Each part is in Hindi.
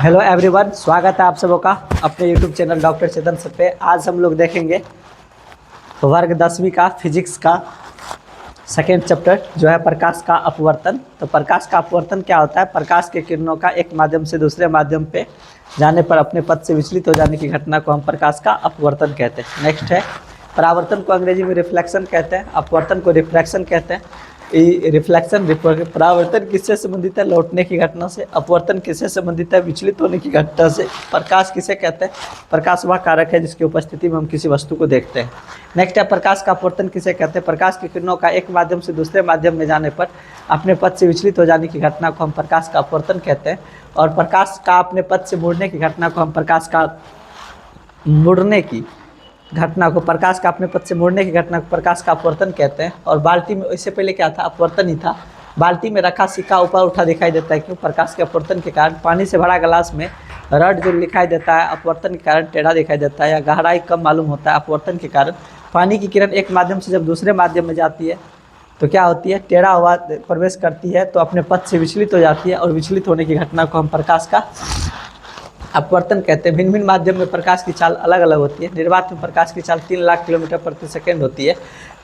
हेलो एवरीवन, स्वागत है आप सबों का अपने यूट्यूब चैनल डॉक्टर चेतन सर पे। आज हम लोग देखेंगे वर्ग 10वीं का फिजिक्स का सेकेंड चैप्टर जो है प्रकाश का अपवर्तन। तो प्रकाश का अपवर्तन क्या होता है? प्रकाश के किरणों का एक माध्यम से दूसरे माध्यम पे जाने पर अपने पथ से विचलित हो जाने की घटना को हम प्रकाश का अपवर्तन कहते हैं। नेक्स्ट है परावर्तन को अंग्रेजी में रिफ्लेक्शन कहते हैं, अपवर्तन को रिफ्रैक्शन कहते हैं। रिफ्लेक्शन परावर्तन किससे संबंधित है? लौटने की घटना से। अपवर्तन किससे संबंधित है? विचलित होने की घटना से। प्रकाश किसे कहते हैं? प्रकाश वह कारक है जिसकी उपस्थिति में हम किसी वस्तु को देखते हैं। नेक्स्ट है प्रकाश का अपवर्तन किसे कहते हैं? प्रकाश की किरणों का एक माध्यम से दूसरे माध्यम में जाने पर अपने पथ से विचलित हो जाने की घटना को हम प्रकाश का अपवर्तन कहते हैं। और प्रकाश का अपने पथ से मुड़ने की घटना को हम प्रकाश का मुड़ने की घटना को प्रकाश का अपने पथ से मुड़ने की घटना को प्रकाश का अपवर्तन कहते हैं। और बाल्टी में, इससे पहले क्या था? अपवर्तन ही था। बाल्टी में रखा सिक्का ऊपर उठा दिखाई देता है, क्यों? प्रकाश के अपवर्तन के कारण। पानी से भरा गिलास में रड जो दिखाई देता है अपवर्तन के कारण टेढ़ा दिखाई देता है या गहराई कम मालूम होता है अपवर्तन के कारण। पानी की किरण एक माध्यम से जब दूसरे माध्यम में जाती है तो क्या होती है? टेढ़ा हुआ प्रवेश करती है तो अपने पथ से विचलित हो जाती है, और विचलित होने की घटना को हम प्रकाश का अपवर्तन कहते हैं। भिन्न भिन्न माध्यम में प्रकाश की चाल अलग अलग होती है। निर्वात में प्रकाश की चाल 3 लाख किलोमीटर प्रति सेकंड होती है।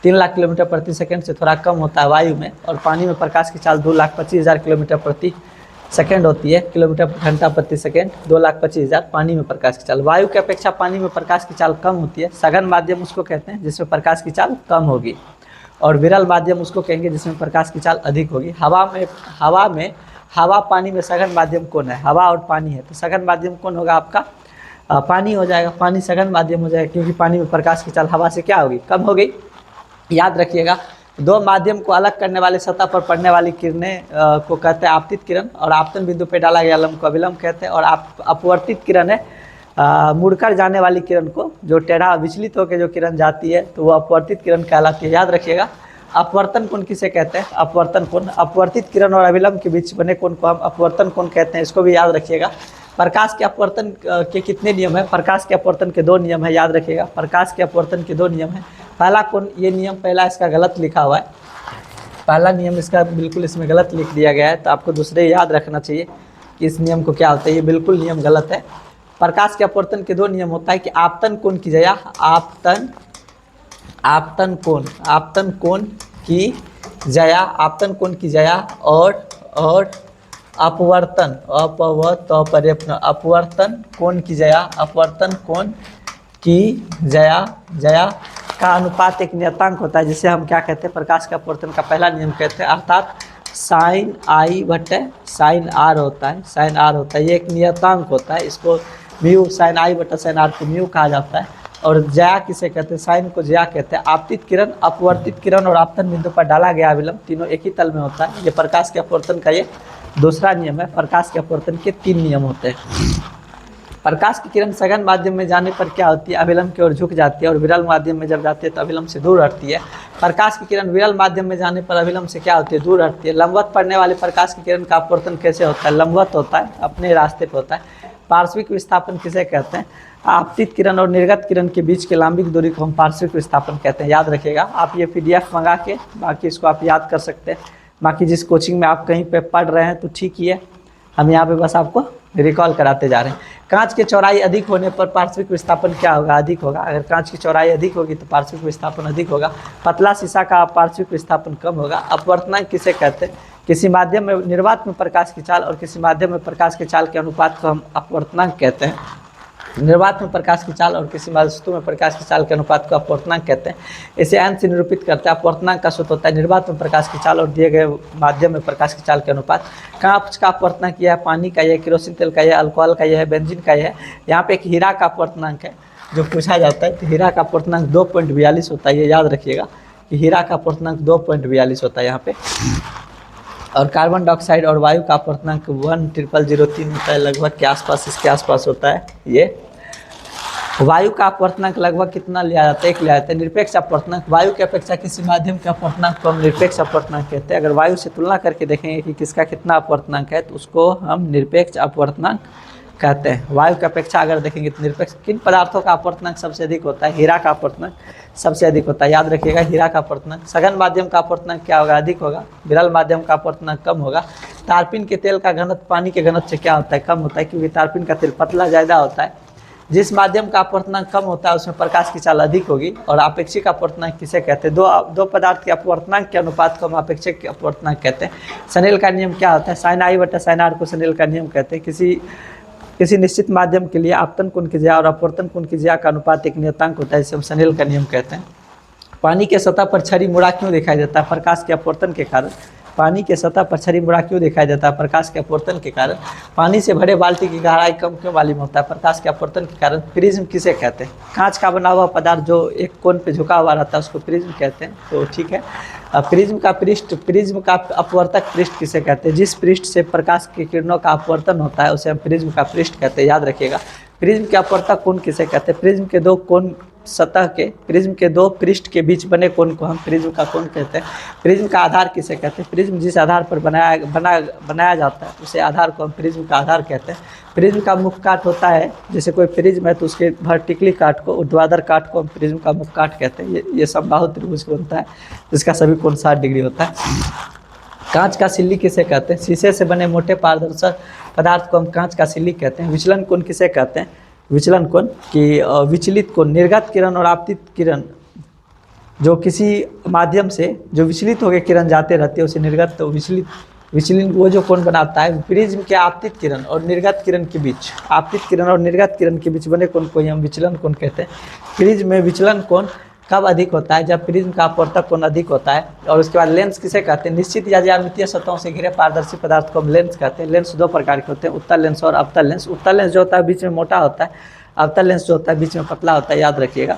3 लाख किलोमीटर प्रति सेकंड से थोड़ा कम होता है वायु में। और पानी में प्रकाश की चाल 2,25,000 किलोमीटर प्रति सेकंड होती है। किलोमीटर घंटा प्रति सेकंड 2,25,000 पानी में प्रकाश की चाल। वायु की अपेक्षा पानी में प्रकाश की चाल कम होती है। सघन माध्यम उसको कहते हैं जिसमें प्रकाश की चाल कम होगी, और विरल माध्यम उसको कहेंगे जिसमें प्रकाश की चाल अधिक होगी। हवा पानी में सघन माध्यम कौन है? हवा और पानी है, तो सघन माध्यम कौन होगा आपका? पानी हो जाएगा। पानी सघन माध्यम हो जाएगा, क्योंकि पानी में प्रकाश की चाल हवा से क्या होगी? कम हो गई। याद रखिएगा, दो माध्यम को अलग करने वाले सतह पर पड़ने वाली किरणें को कहते हैं आपतित किरण, और आपतन बिंदु पर डाला गया लंब को अभिलंब कहते हैं। और अपवर्तित किरण है मुड़कर जाने वाली किरण को, जो टेढ़ा विचलित होकर जो किरण जाती है तो वो अपवर्तित किरण कहलाती है। याद रखिएगा, अपवर्तन कोण किसे कहते हैं? अपवर्तन कोण। अपवर्तित किरण और अभिलंब के बीच बने कोण को हम अपवर्तन कोण कहते हैं, इसको भी याद रखिएगा। प्रकाश के अपवर्तन के कितने नियम है? प्रकाश के अपवर्तन के 2 नियम है, याद रखिएगा। प्रकाश के अपवर्तन के 2 नियम है। पहला कोण, ये नियम पहला इसका गलत लिखा हुआ है, पहला नियम इसका बिल्कुल इसमें गलत लिख दिया गया है, तो आपको दूसरे याद रखना चाहिए कि इस नियम को क्या होता है। ये बिल्कुल नियम गलत है। प्रकाश के अपवर्तन के 2 नियम होता है कि आपतन कोण की जगह आपतन कोण की जया और अपवर्तन कोण की जया का अनुपात एक नियतांक होता है, जिसे हम क्या कहते हैं? प्रकाश का अपवर्तन का पहला नियम कहते हैं, अर्थात साइन आई बटे साइन आर होता है। ये एक नियतांक होता है, इसको म्यू, साइन आई बटा साइन आर को म्यू कहा जाता है। और जया किसे कहते हैं? साइन को जया कहते हैं। आपतित किरण, अपवर्तित किरण और आपतन बिंदु पर डाला गया अभिलंब तीनों एक ही तल में होता है। ये प्रकाश के अपवर्तन का ये दूसरा नियम है। प्रकाश के अपवर्तन के 3 नियम होते हैं। प्रकाश की किरण सघन माध्यम में जाने पर क्या होती है? अभिलंब की ओर झुक जाती है, और विरल माध्यम में जब जाती है तो अभिलंब से दूर हटती है। प्रकाश की किरण विरल माध्यम में जाने पर अभिलंब से क्या होती है? दूर हटती है। लंबवत पड़ने वाले प्रकाश की किरण का अपवर्तन कैसे होता है? लंबवत होता है, अपने रास्ते पर होता है। पार्श्विक विस्थापन किसे कहते हैं? आपतित किरण और निर्गत किरण के बीच के लंबिक दूरी को हम पार्श्विक विस्थापन कहते हैं। याद रखिएगा, आप ये PDF मंगा के बाकी इसको आप याद कर सकते हैं। बाकी जिस कोचिंग में आप कहीं पे पढ़ रहे हैं तो ठीक ही है, हम यहाँ पे बस आपको रिकॉल कराते जा रहे हैं। कांच की चौड़ाई अधिक होने पर पार्श्विक विस्थापन क्या होगा? अधिक होगा। अगर कांच की चौड़ाई अधिक होगी तो पार्श्विक विस्थापन अधिक होगा। पतला शीशा का पार्श्विक विस्थापन कम होगा। अपवर्तनांक किसे कहते हैं? किसी माध्यम में निर्वात में प्रकाश की चाल और किसी माध्यम में प्रकाश की चाल के अनुपात को हम अपवर्तनांक कहते हैं। निर्वात में प्रकाश की चाल और किसी वस्तु में प्रकाश की चाल के अनुपात को अपवर्तनांक कहते हैं। इसे अंश से निरूपित करते हैं। अपवर्तनांक का सूत्र होता है निर्वात में प्रकाश की चाल और दिए गए माध्यम में प्रकाश की चाल के अनुपात। कांच का अपवर्तनांक यह है, पानी का यह, केरोसिन तेल का यह, अल्कोहल का यह है, बेंजीन का यह है। यहाँ पे एक हीरा का अपवर्तनांक है जो पूछा जाता है, तो हीरा का अपवर्तनांक 2.42 होता है। ये याद रखिएगा कि हीरा का अपवर्तनांक 2.42 होता है यहाँ पे। और कार्बन डाइऑक्साइड और वायु का अपवर्तनांक 1,0003 होता है, लगभग के आसपास, इसके आसपास होता है। ये वायु का अपवर्तनांक लगभग कितना लिया जाता है? 1 लिया जाता है। निरपेक्ष अपवर्तनांक, वायु की अपेक्षा किसी माध्यम के अपवर्तनांक को हम निरपेक्ष अपवर्तनांक कहते हैं। अगर वायु से तुलना करके देखेंगे कि किसका कितना अपवर्तनांक है तो उसको हम निरपेक्ष अपवर्तनांक कहते हैं। वायु की अपेक्षा अगर देखेंगे तो निरपेक्ष। किन पदार्थों का अपवर्तनांक सबसे अधिक होता है? हीरा का अपवर्तनांक सबसे अधिक होता है। याद रखिएगा, हीरा का अपवर्तनांक। सघन माध्यम का अपवर्तनांक क्या होगा? अधिक होगा। विरल माध्यम का अपवर्तनांक कम होगा। तारपीन के तेल का घनत्व पानी के घनत्व से क्या होता है, कम होता है, क्योंकि तारपीन का तेल पतला ज़्यादा होता है। जिस माध्यम का अपवर्तनांक कम होता है उसमें प्रकाश की चाल अधिक होगी। और आपेक्षिक अपवर्तनांक किसे कहते हैं, दो पदार्थ के अपवर्तनांक के अनुपात को हम आपेक्षिक अपवर्तनांक कहते हैं। स्नेल का नियम क्या होता है, साइन आई बटा साइन आर को स्नेल का नियम कहते हैं। किसी निश्चित माध्यम के लिए आपतन कोण की ज्या और अपवर्तन कोण की ज्या का अनुपात एक नियतांक होता है, इसे हम स्नेल का नियम कहते हैं। पानी के सतह पर छड़ी मुड़ा क्यों दिखाई देता है, प्रकाश के अपवर्तन के कारण। पानी के सतह पर छड़ी मुड़ा क्यों दिखाई देता है, प्रकाश के अपवर्तन के कारण। पानी से भरे बाल्टी की गहराई कम क्यों मालूम होता है, प्रकाश के अपवर्तन के कारण। प्रिज्म किसे कहते हैं, कांच का बना हुआ पदार्थ जो एक कोण पे झुका हुआ रहता है उसको प्रिज्म कहते हैं। तो ठीक है, प्रिज्म का अपवर्तक पृष्ठ किसे कहते हैं, जिस पृष्ठ से प्रकाश की किरणों का अपवर्तन होता है उसे हम प्रिज्म का पृष्ठ कहते हैं, याद रखिएगा। प्रिज्म के अपवर्तक कोण किसे कहते हैं, प्रिज्म के दो पृष्ठ के बीच बने कोण को हम प्रिज्म का कोण कहते हैं। प्रिज्म का आधार किसे कहते हैं, प्रिज्म जिस आधार पर बनाया जाता है उसे आधार को हम प्रिज्म का आधार कहते हैं। प्रिज्म का मुख्य काट होता है, जैसे कोई प्रिज्म है तो उसके वर्टिकली काट को, ऊर्ध्वाधर काट को हम प्रिज्म का मुख्य काट कहते हैं। ये समबाहु त्रिभुज बनता है जिसका सभी कोण 60 डिग्री होता है। कांच का सिल्ली किसे कहते हैं, शीशे से बने मोटे पारदर्शक पदार्थ को हम कांच का सिल्ली कहते हैं। विचलन कोण किसे कहते हैं, विचलन कोण की विचलित कोण, निर्गत किरण और आपतित किरण जो किसी माध्यम से जो विचलित होकर किरण जाते रहती है उसे निर्गत तो विचलित वो जो कोण बनाता है। प्रिज्म के आपतित किरण और निर्गत किरण के बीच, आपतित किरण और निर्गत किरण के बीच बने कोण को ही हम विचलन कोण कहते हैं। प्रिज्म में विचलन कोण कब अधिक होता है, जब प्रिज्म का अपवर्तक कोण अधिक होता है। और उसके बाद लेंस किसे कहते हैं, निश्चित या ज्यामितीय सतहों से घिरे पारदर्शी पदार्थ को हम लेंस कहते हैं। लेंस दो प्रकार के होते हैं, उत्तल लेंस और अवतल लेंस। उत्तल लेंस जो होता है बीच में मोटा होता है, अवतल लेंस जो होता है बीच में पतला होता है, याद रखिएगा।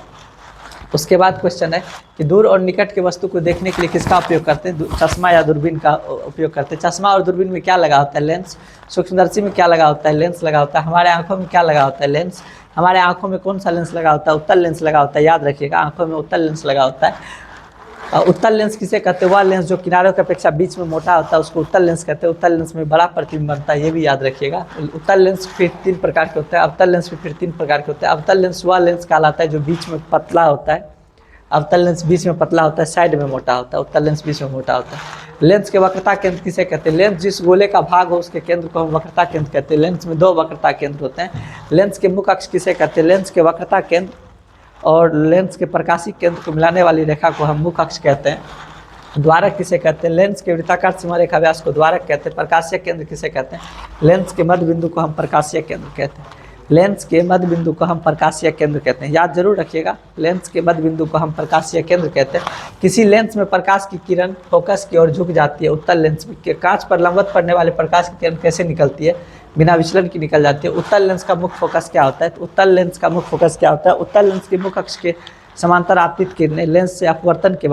उसके बाद क्वेश्चन है कि दूर और निकट के वस्तु को देखने के लिए किसका उपयोग करते हैं, चश्मा या दूरबीन का उपयोग करते हैं। चश्मा और दूरबीन में क्या लगा होता है, लेंस। सूक्ष्मदर्शी में क्या लगा होता है, लेंस लगा होता है। हमारे आंखों में क्या लगा होता है, लेंस। हमारे आंखों में कौन सा लेंस लगा होता है, उत्तल लेंस लगा होता है, याद रखिएगा। आंखों में उत्तल लेंस लगा होता है। उत्तल लेंस किसे कहते हैं, वह लेंस जो किनारों की अपेक्षा बीच में मोटा होता है उसको उत्तल लेंस कहते हैं। उत्तल लेंस में बड़ा प्रतिबिंब बनता है, ये भी याद रखिएगा। उत्तल लेंस फिर 3 प्रकार के होते हैं, अवतल लेंस भी फिर 3 प्रकार के होते हैं। अवतल लेंस वह लेंस कहलाता है जो बीच में पतला होता है, अवतल लेंस बीच में पतला होता है, साइड में मोटा होता है। उत्तल लेंस बीच में मोटा होता है। लेंस के वक्रता केंद्र किसे कहते हैं, लेंस जिस गोले का भाग हो उसके केंद्र को हम वक्रता केंद्र कहते हैं। लेंस में 2 वक्रता केंद्र होते हैं। लेंस के मुख्य अक्ष किसे कहते हैं, लेंस के वक्रता केंद्र और लेंस के प्रकाशीय केंद्र को मिलाने वाली रेखा को हम मुख्य अक्ष कहते हैं। द्वारक किसे कहते हैं, लेंस के वृत्ताकार सीमा रेखा व्यास को द्वारक कहते हैं। प्रकाशीय केंद्र किसे कहते हैं, लेंस के मध्य बिंदु को हम प्रकाशीय केंद्र कहते हैं। लेंस के मध्य बिंदु को हम प्रकाशीय केंद्र कहते हैं, याद जरूर रखिएगा। लेंस के मध्य बिंदु को हम प्रकाशीय केंद्र कहते हैं। किसी लेंस में प्रकाश की किरण फोकस की ओर झुक जाती है। उत्तल लेंस में कांच पर लंबवत पड़ने वाले प्रकाश की किरण कैसे निकलती है, बिना विचलन की निकल जाती है। उत्तल लेंस का मुख्य फोकस क्या होता है, तो उत्तल लेंस का मुख्य फोकस क्या होता है, उत्तल लेंस के मुख्य अक्ष के समांतर आपतित किरणें लेंस से अपवर्तन के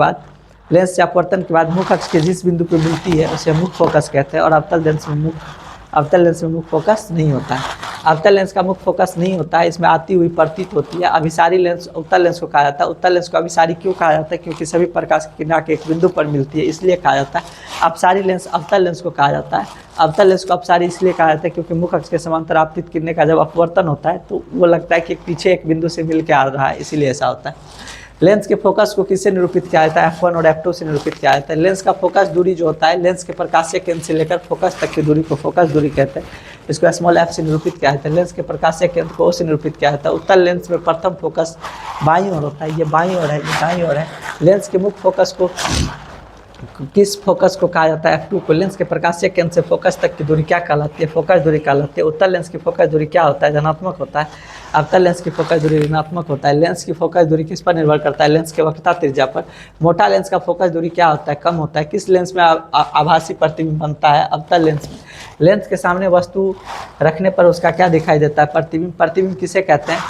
बाद मुख्य अक्ष के जिस बिंदु पर मिलती है उसे मुख्य फोकस कहते हैं। और अवतल लेंस में मुख्य फोकस नहीं होता है। अवतल लेंस का मुख्य फोकस नहीं होता है, इसमें आती हुई प्रतीत होती है। अभिसारी लेंस उत्तल लेंस को कहा जाता है। उत्तल लेंस को अभिसारी क्यों कहा जाता है, क्योंकि सभी प्रकाश की किरण के एक बिंदु पर मिलती है, इसलिए कहा जाता है। अपसारी लेंस अवतल लेंस को कहा जाता है। अवतल लेंस को अपसारी इसलिए कहा जाता है क्योंकि मुख्य अक्ष के समांतर आपतित किरणें का जब अपवर्तन होता है तो वो लगता है कि पीछे एक बिंदु से मिल के आ रहा है, इसीलिए ऐसा होता है। लेंस के फोकस को किससे निरूपित किया जाता है, F1 और F2 से निरूपित किया जाता है। लेंस का फोकस दूरी जो होता है, लेंस के प्रकाशीय केंद्र से लेकर फोकस तक की दूरी को फोकस दूरी कहते हैं। इसको स्मॉल f से निरूपित किया जाता है। लेंस के प्रकाशीय केंद्र को O से निरूपित किया जाता है। उत्तल लेंस में प्रथम फोकस बाईं ओर होता है, ये बाईं ओर है, ये दाईं ओर है। लेंस के मुख्य फोकस को किस फोकस को कहा जाता है, F2 को। लेंस के प्रकाशीय केंद्र से फोकस तक की दूरी क्या कहलाती है, फोकस दूरी कहलाती है। उत्तल लेंस की फोकस दूरी क्या होता है, धनात्मक होता है। अवतल लेंस की फोकस दूरी ऋणात्मक होता है। लेंस की फोकस दूरी किस पर निर्भर करता है, लेंस के वक्रता त्रिज्या पर। मोटा लेंस का फोकस दूरी क्या होता है, कम होता है। किस लेंस में आभासी प्रतिबिंब बनता है, अवतल लेंस में। लेंस के सामने वस्तु रखने पर उसका क्या दिखाई देता है, प्रतिबिंब। प्रतिबिंब किसे कहते हैं,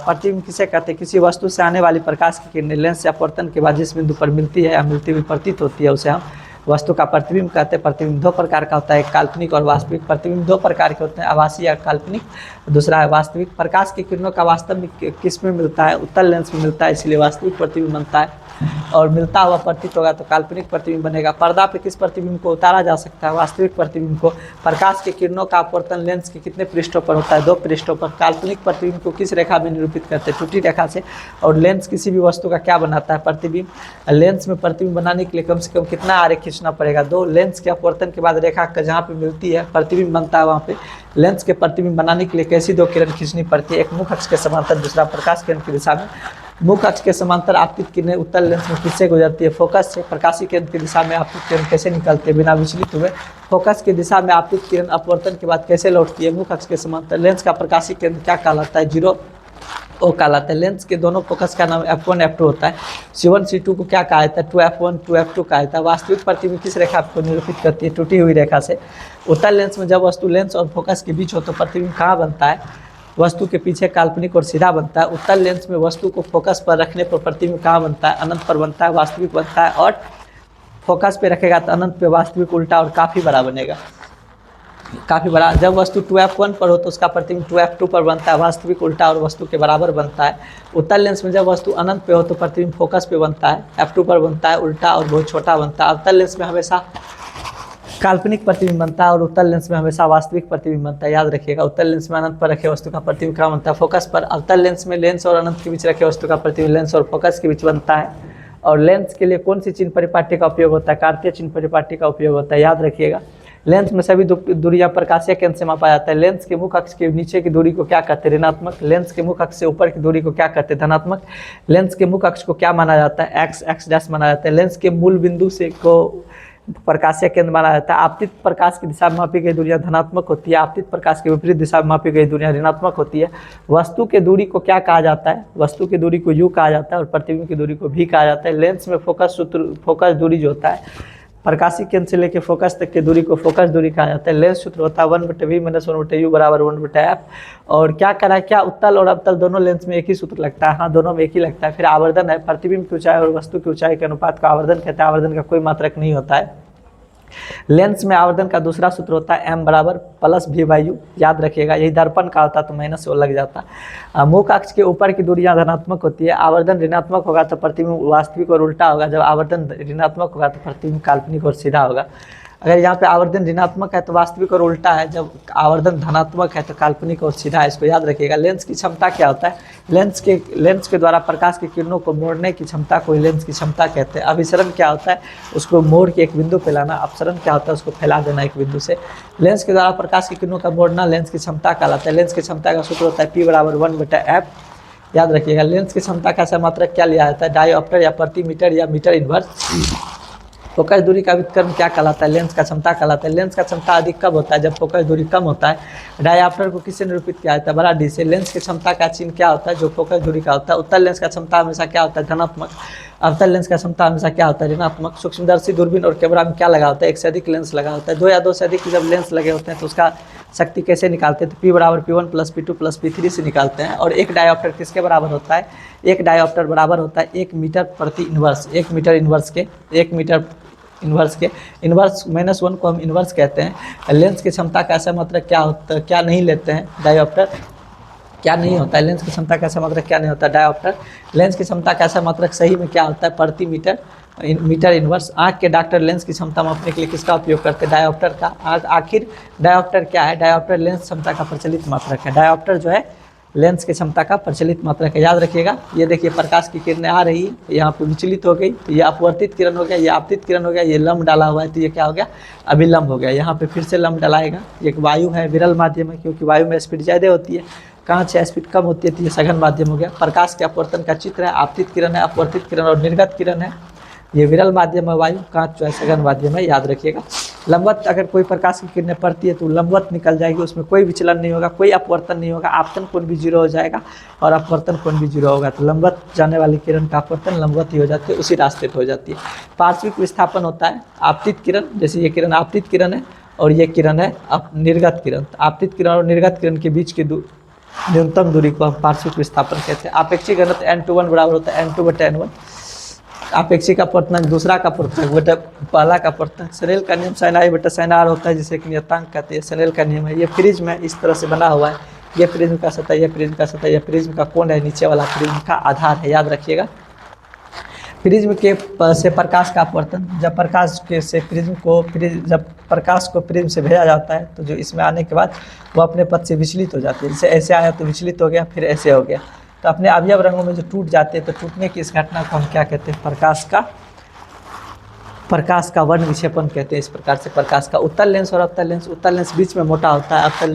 प्रतिबिंब किसे कहते हैं, किसी वस्तु से आने वाली प्रकाश की किरणें लेंस से अपवर्तन के बाद जिस बिंदु पर मिलती है या मिलती हुई प्रतीत होती है उसे हम वस्तु का प्रतिबिंब कहते हैं। प्रतिबिंब 2 प्रकार का होता है, एक काल्पनिक और वास्तविक। प्रतिबिंब 2 प्रकार के होते हैं, आभासी या काल्पनिक, दूसरा है वास्तविक। प्रकाश की किरणों का वास्तव में किस में मिलता है, उत्तल लेंस में मिलता है, इसलिए वास्तविक प्रतिबिंब बनता है। और मिलता हुआ प्रतीत होगा तो काल्पनिक प्रतिबिंब बनेगा। पर्दा पे किस प्रतिबिंब को उतारा जा सकता है? वास्तविक प्रतिबिंब को। प्रकाश के किरणों का अपवर्तन लेंस के कितने पृष्ठों पर होता है? 2 पृष्ठों पर। काल्पनिक प्रतिबिंब को किस रेखा में निरूपित करते हैं? टूटी रेखा से। और लेंस किसी भी वस्तु का क्या बनाता है? प्रतिबिंब। लेंस में प्रतिबिंब बनाने के लिए कम से कम कितना आरे खींचना पड़ेगा? 2। लेंस के अपवर्तन के बाद रेखा जहाँ पे मिलती है प्रतिबिंब बनता है वहाँ पे लेंस के प्रतिबिंब बनाने के लिए कैसी 2 किरण खींचनी पड़ती है? एक मुख्य अक्ष के समांतर, दूसरा प्रकाश किरण की दिशा में। मुख्य अक्ष के समांतर आपतित किरणें उत्तल लेंस में किससे गुजरती है? फोकस से। प्रकाशीय किरण की दिशा में आपतित किरण कैसे निकलती है? बिना विचलित हुए। फोकस की दिशा में आपतित किरण अपवर्तन के बाद कैसे लौटती है? मुख्य अक्ष के समांतर। लेंस का प्रकाशीय केंद्र क्या कहलाता है? 0 ओ कहलाता है। लेंस के दोनों फोकस का नाम f1 f2 होता है। C1 C2 को क्या कहा जाता है? 2f1 2f2 कहा जाता है। वास्तविक प्रतिबिंब किस रेखा को निरूपित करती है? टूटी हुई रेखा से। उत्तल लेंस में जब वस्तु लेंस और फोकस के बीच हो तो प्रतिबिंब कहाँ बनता है? वस्तु के पीछे काल्पनिक और सीधा बनता है। उत्तल लेंस में वस्तु को फोकस पर रखने पर प्रतिबिंब कहाँ बनता है? अनंत पर बनता है, वास्तविक बनता है। और फोकस पे रखेगा तो अनंत पे वास्तविक उल्टा और काफ़ी बड़ा बनेगा, काफ़ी बड़ा। जब वस्तु 2f1 पर हो तो उसका प्रतिबिंब 2f2 पर बनता है, वास्तविक उल्टा और वस्तु के बराबर बनता है। उत्तल लेंस में जब वस्तु अनंत पे हो तो प्रतिबिंब फोकस पे बनता है, f2 पर बनता है, उल्टा और बहुत छोटा बनता है। अवतल लेंस में हमेशा काल्पनिक प्रतिबिंब बनता है और उत्तल लेंस में हमेशा वास्तविक प्रतिबिंब बनता है। याद रखिएगा, उत्तल लेंस में अनंत पर रखे वस्तु का प्रतिबिंब कहाँ बनता है? फोकस पर। अवतल लेंस में लेंस और अनंत के बीच रखे वस्तु का प्रतिबिंब लेंस और फोकस के बीच बनता है। और लेंस के लिए कौन सी चिन्ह परिपाटी का उपयोग होता है? कार्तीय चिन्ह परिपाटी का उपयोग होता है। याद रखिएगा, लेंस में सभी दूरियां प्रकाशीय केंद्र से मापा जाता है। लेंस के मुख्य अक्ष के नीचे की दूरी को क्या कहते हैं? ऋणात्मक। लेंस के मुख्य अक्ष से ऊपर की दूरी को क्या कहते हैं? धनात्मक। लेंस के मुख्य अक्ष को क्या माना जाता है? x डैश माना जाता है। लेंस के मूल बिंदु से को प्रकाशीय केंद्र माना जाता है। आपतित प्रकाश की दिशा में मापी गई दूरियां धनात्मक होती है, आपतित प्रकाश के विपरीत दिशा में मापी गई दूरियां ऋणात्मक होती है। वस्तु के दूरी को क्या कहा जाता है? वस्तु की दूरी को u कहा जाता है और प्रतिबिंब की दूरी को v कहा जाता है। लेंस में फोकस दूरी जो होता है, प्रकाशीय केंद्र से लेकर फोकस तक की दूरी को फोकस दूरी कहा जाता है। लेंस सूत्र होता है 1/v - 1/u बराबर 1/f। और क्या करा, क्या उत्तल और अवतल दोनों लेंस में एक ही सूत्र लगता है? हाँ, दोनों में एक ही लगता है। फिर आवर्धन है, प्रतिबिंब की ऊंचाई और वस्तु की ऊंचाई के अनुपात को आवर्धन कहते हैं। आवर्धन का कोई मात्रक नहीं होता है। लेंस में आवर्धन का दूसरा सूत्र होता है m बराबर +v/u। याद रखिएगा, यही दर्पण का होता तो माइनस वो लग जाता। मुख्य अक्ष के ऊपर की दूरियां धनात्मक होती है। आवर्धन ऋणात्मक होगा तो प्रतिबिंब वास्तविक और उल्टा होगा। जब आवर्धन ऋणात्मक होगा तो प्रतिबिंब काल्पनिक और सीधा होगा। अगर यहाँ पे आवर्धन ऋणात्मक है तो वास्तविक और उल्टा है, जब आवर्धन धनात्मक है तो काल्पनिक और सीधा है। इसको याद रखिएगा। लेंस की क्षमता क्या होता है? लेंस के द्वारा प्रकाश की किरणों को मोड़ने की क्षमता को लेंस की क्षमता कहते हैं। अभिसरण क्या होता है? उसको मोड़ के एक बिंदु पे लाना। अपसरण क्या होता है? उसको फैला देना एक बिंदु से। लेंस के द्वारा प्रकाश की किरणों का मोड़ना लेंस की क्षमता कहलाता है। लेंस की क्षमता का सूत्र होता है P बराबर 1/f। याद रखिएगा, लेंस की क्षमता का मात्रक क्या लिया जाता है? डायोप्टर या प्रति मीटर या मीटर इनवर्स। फोकस दूरी का व्युत्क्रम क्या कहलाता है? लेंस का क्षमता कहलाता है। लेंस का क्षमता अधिक कब होता है? जब फोकस दूरी कम होता है। डायोप्टर को किससे निरूपित किया जाता है? बड़ा डी से। लेंस की क्षमता का चिन्ह क्या होता है? जो फोकस दूरी का होता है। उत्तल लेंस का क्षमता हमेशा क्या होता है? धनात्मक। अवतल लेंस का क्षमता हमेशा क्या होता है? ऋणात्मक। सूक्ष्मदर्शी दूरबीन और कैमरा में क्या लगा होता है? एक से अधिक लेंस लगा होता है। 2 या 2 से अधिक जब लेंस लगे होते हैं तो उसका शक्ति कैसे निकालते हैं? तो P बराबर P1 + P2 + P3 से निकालते हैं। और एक डायोप्टर किसके बराबर होता है? एक डायोप्टर बराबर होता है 1 मीटर प्रति इनवर्स। 1 मीटर इनवर्स के, 1 मीटर इन्वर्स के। इन्वर्स -1 को हम इन्वर्स कहते हैं। लेंस की क्षमता का ऐसा मात्रक क्या होता है? क्या नहीं लेते हैं डायोप्टर? क्या नहीं होता है? लेंस की क्षमता का ऐसा मात्रक क्या नहीं होता है? डायोप्टर। लेंस की क्षमता का ऐसा मात्रक सही में क्या होता है? प्रति मीटर मीटर इन्वर्स। आँख के डॉक्टर लेंस की क्षमता मापने के लिए किसका उपयोग करते हैं? डायोप्टर का। आखिर डायोप्टर क्या है? डायोप्टर लेंस क्षमता का प्रचलित मात्रक है। डायोप्टर जो है लेंस की क्षमता का प्रचलित मात्रक है। याद रखिएगा, ये देखिए प्रकाश की किरणें आ रही है, यहाँ पे विचलित हो गई तो ये अपवर्तित किरण हो गया, ये आपतित किरण हो गया, ये लंब डाला हुआ है तो ये क्या हो गया? अभिलंब हो गया। यहाँ पे फिर से लंब डलाएगा। ये वायु है, विरल माध्यम है, क्योंकि वायु में स्पीड ज़्यादा होती है, कांच है स्पीड कम होती है, तो ये सघन माध्यम हो गया। प्रकाश के अपवर्तन का चित्र है। आपतित किरण है, अपवर्तित किरण और निर्गत किरण है। ये विरल माध्यम है वायु, कांच जो है सघन माध्यम है। याद रखिएगा, लंबवत अगर कोई प्रकाश की किरणें पड़ती है तो लंबवत निकल जाएगी, उसमें कोई विचलन नहीं होगा, कोई अपवर्तन नहीं होगा। आपतन कोण भी 0 हो जाएगा और अपवर्तन कोण भी 0 होगा। तो लंबवत जाने वाली किरण का अपवर्तन लंबवत ही हो जाती है, उसी रास्ते पर हो जाती है। पार्श्विक विस्थापन होता है आपतित किरण, जैसे ये किरण आपतित किरण है और ये किरण है निर्गत किरण। आपतित किरण और निर्गत किरण के बीच की न्यूनतम दूरी को हम पार्श्विक विस्थापन कहते हैं। आपेक्षिक घनत्व n/1 बराबर होता है n2/n1। आपेक्षिक अपवर्तनांक दूसरा का अपवर्तनांक बटा पहला का अपवर्तनांक। स्नेल का नियम sin I/sin R होता है, जिसे कि नियतांक कहते हैं। स्नेल का नियम है। ये प्रिज्म है, इस तरह से बना हुआ है। ये प्रिज्म का सतह, ये प्रिज्म का सतह, ये प्रिज्म का कोण है, नीचे वाला प्रिज्म का आधार है। याद रखिएगा, प्रिज्म के से प्रकाश का अपवर्तन, जब प्रकाश के से जब प्रकाश को प्रिज्म से भेजा जाता है तो जो इसमें आने के बाद वो अपने पथ से विचलित हो जाती है। जैसे ऐसे आया तो विचलित हो गया, फिर ऐसे हो गया, तो अपने अवयव रंगों में जो टूट जाते हैं, तो टूटने की इस घटना को हम क्या कहते हैं? प्रकाश का वर्ण विक्षेपण कहते हैं। इस प्रकार से प्रकाश का उत्तल लेंस और अवतल लेंस, उत्तल लेंस बीच में मोटा होता है, अवतल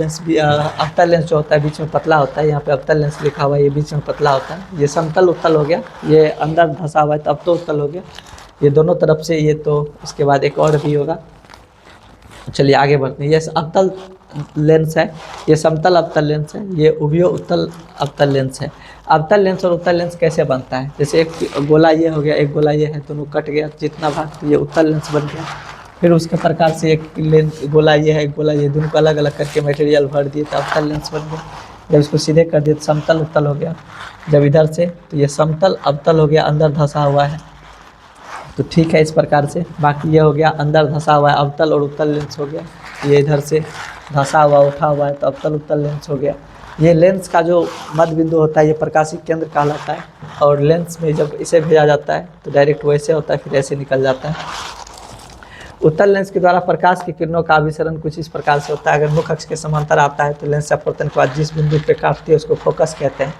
लेंस जो होता है बीच में पतला होता है। यहाँ पे अवतल लेंस लिखा हुआ है, ये बीच में पतला होता है। ये समतल उत्तल हो गया, ये अंदर धंसा हुआ है तो अब तो उत्तल हो गया, ये दोनों तरफ से। ये तो उसके बाद एक और भी होगा, चलिए आगे बढ़ते हैं। ये अवतल लेंस है, ये समतल अवतल लेंस है, ये उभयो उत्तल अवतल लेंस है। अवतल लेंस और उत्तल लेंस कैसे बनता है? जैसे एक गोला ये हो गया, एक गोला ये है, दोनों कट गया जितना भाग, तो ये उत्तल लेंस बन गया। फिर उसके प्रकार से एक लेंस गोला ये है, एक गोला ये, दोनों को अलग अलग करके मटेरियल भर दिए तो अवतल लेंस बन गया। जब इसको सीधे कर दिए तो समतल उत्तल हो गया। जब इधर से तो ये समतल अवतल हो गया, अंदर धंसा हुआ है, तो ठीक है इस प्रकार से। बाकी ये हो गया अंदर धंसा हुआ है, अवतल और उत्तल लेंस हो गया। ये इधर से धंसा हुआ उठा हुआ है तो अवतल उत्तल लेंस हो गया। ये लेंस का जो मध्य बिंदु होता है ये प्रकाशिक केंद्र कहलाता है, और लेंस में जब इसे भेजा जाता है तो डायरेक्ट वैसे होता है, फिर ऐसे निकल जाता है। उत्तल लेंस के द्वारा प्रकाश की किरणों का अभिसरण कुछ इस प्रकार से होता है। अगर मुख्य अक्ष के समांतर आता है तो लेंस अपवर्तन के बाद जिस बिंदु पे काटती है उसको फोकस कहते हैं,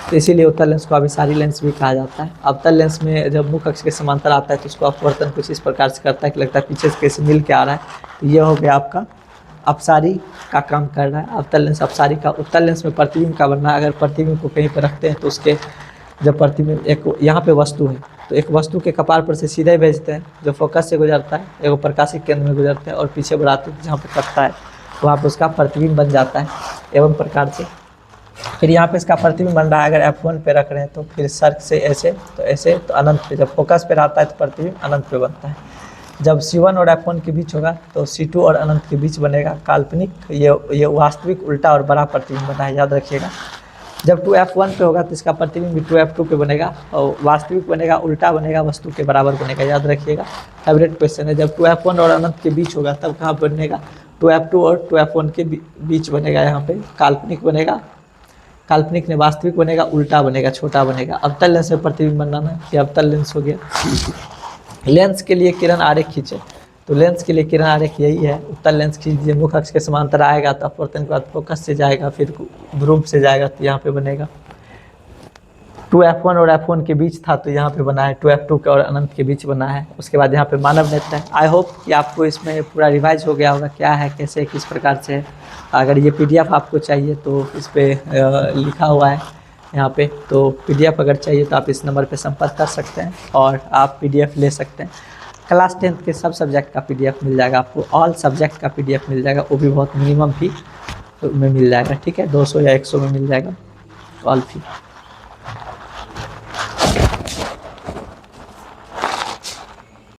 तो इसीलिए उत्तल लेंस को अभिसारी लेंस भी कहा जाता है। अवतल लेंस में जब मुख्य अक्ष के समांतर आता है तो उसको अपवर्तन कुछ इस प्रकार से करता है कि लगता है पीछे से कैसे मिल के आ रहा है, तो ये हो गया आपका अपसारी का काम कर रहा है। अवतल लेंस अपसारी का। उत्तल लेंस में प्रतिबिंब का बनना, अगर प्रतिबिंब को कहीं पर रखते हैं तो उसके जब प्रतिबिंब एक यहाँ पे वस्तु है तो एक वस्तु के कपाल पर से सीधे भेजते हैं, जो फोकस से गुजरता है, एक प्रकाशिक केंद्र में गुजरते हैं और पीछे बढ़ाते हैं, जहाँ पे कटता है वहाँ पर उसका प्रतिबिंब बन जाता है। एवं प्रकार से फिर यहाँ पे इसका प्रतिबिंब बन रहा है, अगर F1 पे रख रहे हैं तो फिर सर्क से ऐसे तो ऐसे, तो अनंत पे जब फोकस पे रहता है तो प्रतिबिंब अनंत पे बनता है। जब C1 और F1 के बीच होगा तो C2 और अनंत के बीच बनेगा काल्पनिक, ये वास्तविक उल्टा और बड़ा प्रतिबिंब बना है, याद रखिएगा। जब 2F1 पे होगा तो इसका प्रतिबिंब भी 2F2 पे बनेगा, और वास्तविक बनेगा, उल्टा बनेगा, वस्तु के बराबर बनेगा, याद रखिएगा। फेवरेट क्वेश्चन है। जब 2F1 और अनंत के बीच होगा तब कहाँ बनेगा? 2F2 और 2F1 के बीच बनेगा, यहाँ पे काल्पनिक बनेगा, काल्पनिक ने वास्तविक बनेगा, उल्टा बनेगा, छोटा बनेगा। अवतल लेंस में प्रतिबिंब बनाना, ये अवतल लेंस हो गया। लेंस के लिए किरण आरेख खींचे, तो लेंस के लिए किरण आरेख यही है। उत्तल लेंस खींचिए, मुख्य अक्ष के समांतर आएगा तो अपवर्तन के बाद फोकस से जाएगा, फिर ध्रुव से जाएगा तो यहाँ पे बनेगा। 2F1 और F1 के बीच था तो यहाँ पे बना है, 2F2 के और अनंत के बीच बना है। उसके बाद यहाँ पे मानव नेत्र है। आई होप कि आपको इसमें पूरा रिवाइज हो गया होगा, क्या है, कैसे, किस प्रकार से है। अगर ये PDF आपको चाहिए तो इस पर लिखा हुआ है यहाँ पे, तो PDF अगर चाहिए तो आप इस नंबर पे संपर्क कर सकते हैं और आप PDF ले सकते हैं। क्लास 10th के सब सब्जेक्ट का PDF मिल जाएगा आपको, ऑल सब्जेक्ट का PDF मिल जाएगा, वो भी बहुत मिनिमम फी में मिल जाएगा, ठीक है, 200 या 100 में मिल जाएगा ऑल फी।